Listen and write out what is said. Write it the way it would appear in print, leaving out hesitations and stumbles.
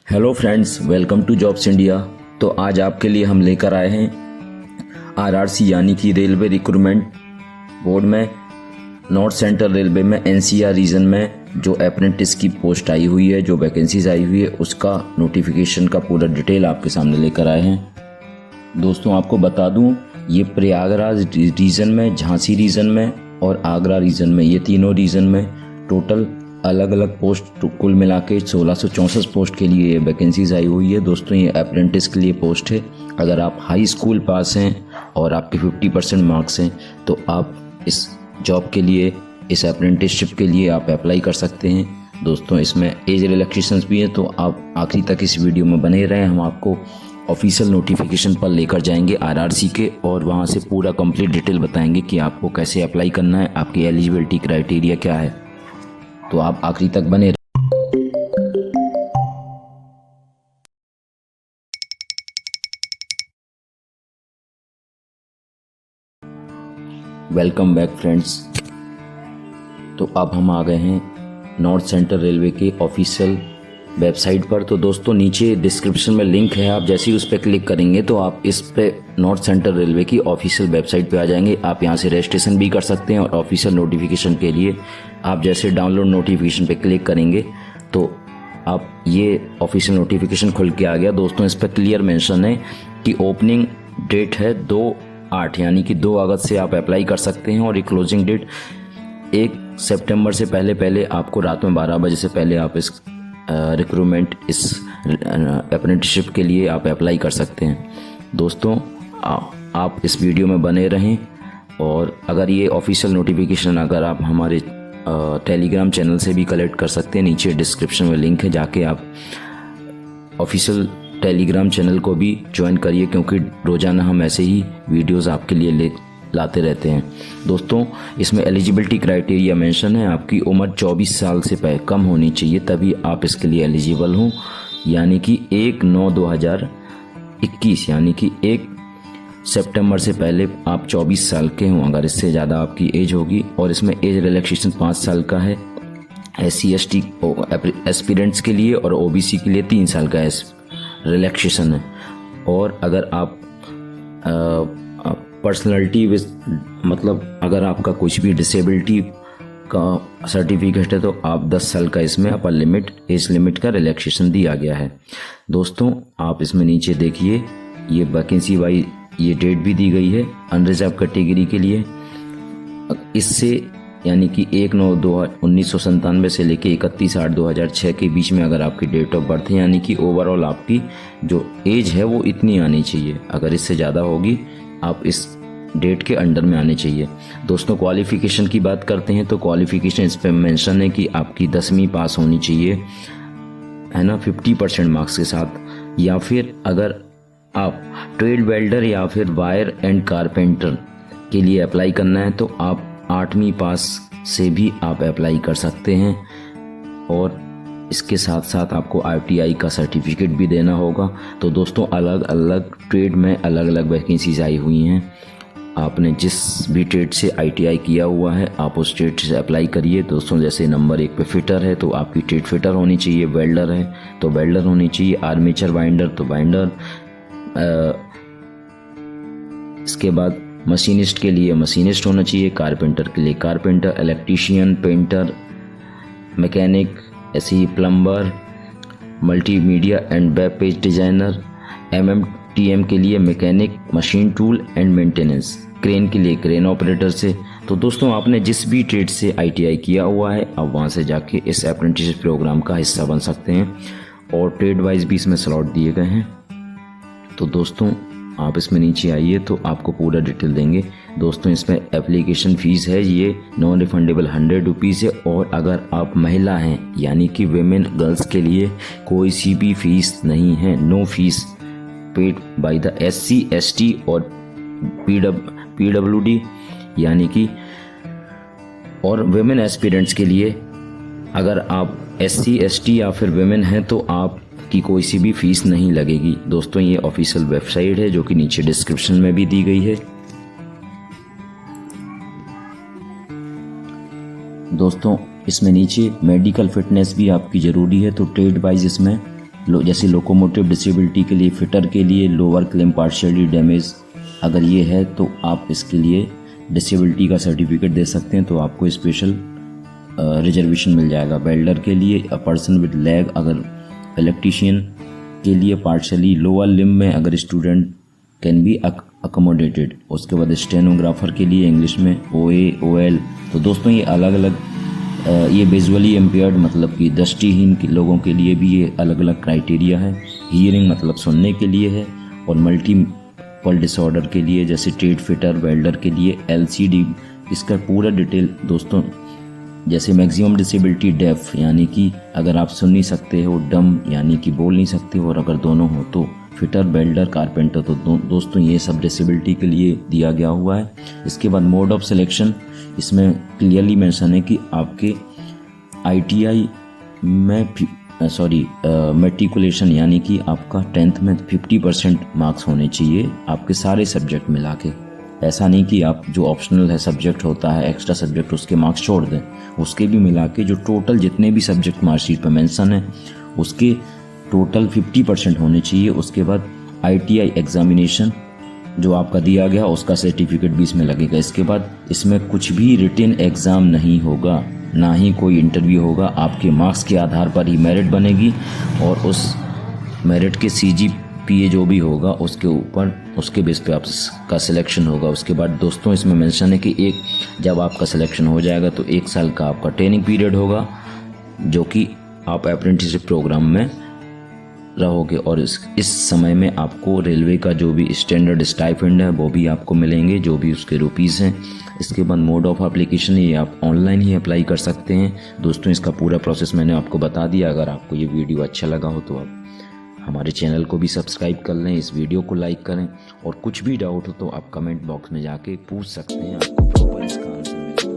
Hello friends, welcome to jobs India. तो आज आपके लिए हम लेकर आए हैं आरआरसी यानी कि रेलवे रिक्रूटमेंट बोर्ड में नॉर्थ सेंट्रल रेलवे में एनसीआर रीजन में जो अप्रेंटिस की पोस्ट आई हुई है, जो वैकेंसीज आई हुई है, उसका नोटिफिकेशन का पूरा डिटेल आपके सामने लेकर आए हैं। दोस्तों आपको बता दूं, ये प्रयागराज रीजन में, झांसी रीजन में और आगरा रीजन में, ये तीनों रीजन में टोटल अलग अलग पोस्ट कुल मिला के 1664 पोस्ट के लिए ये वैकेंसीज आई हुई है। दोस्तों ये अप्रेंटिस के लिए पोस्ट है। अगर आप हाई स्कूल पास हैं और आपके 50% मार्क्स हैं तो आप इस जॉब के लिए, इस अप्रेंटिसशिप के लिए आप अप्लाई कर सकते हैं। दोस्तों इसमें एज रिलैक्सेशंस भी है, तो आप आखिरी तक इस वीडियो में बने रहें। हम आपको ऑफिशियल नोटिफिकेशन पर लेकर जाएंगे आरआरसी के, और वहाँ से पूरा कंप्लीट डिटेल बताएंगे कि आपको कैसे अप्लाई करना है, आपकी एलिजिबिलिटी क्राइटेरिया क्या है। तो आप आखिरी तक बने। Welcome back friends. तो अब हम आ गए हैं नॉर्थ सेंट्रल रेलवे के ऑफिशियल वेबसाइट पर। तो दोस्तों नीचे डिस्क्रिप्शन में लिंक है, आप जैसे ही उस पर क्लिक करेंगे तो आप इस पे नॉर्थ सेंट्रल रेलवे की ऑफिशियल वेबसाइट पे आ जाएंगे। आप यहाँ से रजिस्ट्रेशन भी कर सकते हैं, और ऑफिशियल नोटिफिकेशन के लिए आप जैसे डाउनलोड नोटिफिकेशन पे क्लिक करेंगे तो आप ये ऑफिशियल नोटिफिकेशन खुल के आ गया। दोस्तों इस पर क्लियर मेंशन है कि ओपनिंग डेट है 2/8 यानी कि 2 अगस्त से आप अप्लाई कर सकते हैं, और ये क्लोजिंग डेट 1 सितंबर से पहले आपको रात में 12 बजे से पहले आप इस रिक्रूटमेंट, इस अप्रेंटिसशिप के लिए आप अप्लाई कर सकते हैं। दोस्तों आप इस वीडियो में बने रहें, और अगर ये ऑफिशियल नोटिफिकेशन अगर आप हमारे टेलीग्राम चैनल से भी कलेक्ट कर सकते हैं, नीचे डिस्क्रिप्शन में लिंक है, जाके आप ऑफिशियल टेलीग्राम चैनल को भी ज्वाइन करिए, क्योंकि रोज़ाना हम ऐसे ही वीडियोस आपके लिए लाते रहते हैं। दोस्तों इसमें एलिजिबिलिटी क्राइटेरिया मेंशन है, आपकी उम्र 24 साल से कम होनी चाहिए, तभी आप इसके लिए एलिजिबल हों। यानी कि 1/9/2021 यानी कि 1 सितंबर से पहले आप 24 साल के हों। अगर इससे ज़्यादा आपकी एज होगी, और इसमें एज रिलैक्सेशन 5 साल का है SC ST एस्पिरेंट्स के लिए, और OBC के लिए 3 साल का रिलैक्सेशन है। और अगर आप पर्सनैलिटी मतलब अगर आपका कुछ भी डिसेबिलिटी का सर्टिफिकेट है तो आप 10 साल का इसमें अपर लिमिट, एज लिमिट का रिलैक्सेशन दिया गया है। दोस्तों आप इसमें नीचे देखिए, ये वैकेंसी वाइज ये डेट भी दी गई है अनरिजर्व कैटेगरी के लिए। इससे यानी कि 1/9/1997 से लेके 31/8/2006 के बीच में अगर आपकी डेट ऑफ बर्थ है, यानी कि ओवरऑल आपकी जो एज है वो इतनी आनी चाहिए। अगर इससे ज़्यादा होगी आप इस डेट के अंडर में आने चाहिए। दोस्तों क्वालिफिकेशन की बात करते हैं तो क्वालिफिकेशन इस पर मेंशन है कि आपकी 10वीं पास होनी चाहिए, है ना, 50% मार्क्स के साथ। या फिर अगर आप ट्रेड वेल्डर या फिर वायर एंड कारपेंटर के लिए अप्लाई करना है तो आप 8वीं पास से भी आप अप्लाई कर सकते हैं, और इसके साथ साथ आपको ITI का सर्टिफिकेट भी देना होगा। तो दोस्तों अलग अलग ट्रेड में अलग अलग वैकेंसीज आई हुई हैं। आपने जिस भी ट्रेड से ITI किया हुआ है आप उस ट्रेड से अप्लाई करिए। दोस्तों जैसे नंबर 1 पे फिटर है तो आपकी ट्रेड फिटर होनी चाहिए, वेल्डर है तो वेल्डर होनी चाहिए, आर्मेचर बाइंडर तो बाइंडर, इसके बाद मशीनिस्ट के लिए मशीनिस्ट होना चाहिए, कारपेंटर के लिए कारपेंटर, इलेक्ट्रीशियन, पेंटर, मैकेनिक, ऐसे ही plumber, multimedia and web page designer, MMTM के लिए mechanic, machine tool and maintenance, crane के लिए क्रेन ऑपरेटर से। तो दोस्तों आपने जिस भी ट्रेड से ITI किया हुआ है आप वहाँ से जाके इस अप्रेंटिसशिप प्रोग्राम का हिस्सा बन सकते हैं, और ट्रेड वाइज भी इसमें स्लॉट दिए गए हैं। तो दोस्तों आप इसमें नीचे आइए तो आपको पूरा डिटेल देंगे। दोस्तों इसमें एप्लीकेशन फ़ीस है, ये नॉन रिफंडेबल 100 रुपीज़ है, और अगर आप महिला हैं यानी कि वेमेन गर्ल्स के लिए कोई सी भी फीस नहीं है, no fees paid by the SC ST और PWD यानी कि, और वेमेन एस्पिरेंट्स के लिए अगर आप SC ST या फिर वेमेन हैं तो आप की कोई सी भी फीस नहीं लगेगी। दोस्तों ये ऑफिशियल वेबसाइट है जो कि नीचे डिस्क्रिप्शन में भी दी गई है। दोस्तों इसमें नीचे मेडिकल फिटनेस भी आपकी ज़रूरी है, तो ट्रेड वाइज इसमें जैसे लोकोमोटिव डिसेबिलिटी के लिए, फिटर के लिए लोअर क्लेम पार्शियली डैमेज, अगर ये है तो आप इसके लिए डिसेबिलिटी का सर्टिफिकेट दे सकते हैं, तो आपको स्पेशल रिजर्वेशन मिल जाएगा। वेल्डर के लिए अ पर्सन विद लेग, अगर इलेक्ट्रीशियन के लिए पार्शली लोअर लिम्ब में अगर स्टूडेंट कैन बी अकोमोडेटेड। उसके बाद स्टेनोग्राफर के लिए इंग्लिश में OA OL। तो दोस्तों ये अलग अलग ये विजुअली इम्पेयर्ड मतलब कि दृष्टिहीन लोगों के लिए भी ये अलग अलग क्राइटेरिया है। हियरिंग मतलब सुनने के लिए है, और मल्टीपल डिसऑर्डर के लिए जैसे ट्रेड फिटर, वेल्डर के लिए LCD। इसका पूरा डिटेल दोस्तों, जैसे मैक्सिमम डिसेबिलिटी डेफ यानी कि अगर आप सुन नहीं सकते हो, डम यानी कि बोल नहीं सकते हो, और अगर दोनों हो तो फिटर, वेल्डर, कारपेंटर। तो दोस्तों ये सब डिसेबिलिटी के लिए दिया गया हुआ है। इसके बाद मोड ऑफ सिलेक्शन, इसमें क्लियरली मेंशन है कि आपके ITI में मेट्रिकुलेशन यानी कि आपका 10th में 50% मार्क्स होने चाहिए आपके सारे सब्जेक्ट मिला के। ऐसा नहीं कि आप जो ऑप्शनल है सब्जेक्ट होता है, एक्स्ट्रा सब्जेक्ट, उसके मार्क्स छोड़ दें, उसके भी मिला के जो टोटल जितने भी सब्जेक्ट मार्कशीट पर मेंशन है उसके टोटल 50% होने चाहिए। उसके बाद ITI एग्जामिनेशन जो आपका दिया गया उसका सर्टिफिकेट भी इसमें लगेगा। इसके बाद इसमें कुछ भी रिटन एग्ज़ाम नहीं होगा, ना ही कोई इंटरव्यू होगा। आपके मार्क्स के आधार पर ही मेरिट बनेगी, और उस मेरिट के CGPA जो भी होगा उसके ऊपर उसके बेस पे आपका सिलेक्शन होगा। उसके बाद दोस्तों इसमें मेंशन है कि जब आपका सिलेक्शन हो जाएगा तो 1 साल का आपका ट्रेनिंग पीरियड होगा, जो कि आप अप्रेंटिसशिप प्रोग्राम में रहोगे, और इस समय में आपको रेलवे का जो भी स्टैंडर्ड स्टाइपेंड है वो भी आपको मिलेंगे, जो भी उसके रुपीज़ हैं। इसके बाद मोड ऑफ एप्लीकेशन, ये आप ऑनलाइन ही अप्लाई कर सकते हैं। दोस्तों इसका पूरा प्रोसेस मैंने आपको बता दिया। अगर आपको ये वीडियो अच्छा लगा हो तो आप हमारे चैनल को भी सब्सक्राइब कर लें, इस वीडियो को लाइक करें, और कुछ भी डाउट हो तो आप कमेंट बॉक्स में जाके पूछ सकते हैं, आपको प्रॉपर इसका आंसर मिलेगा।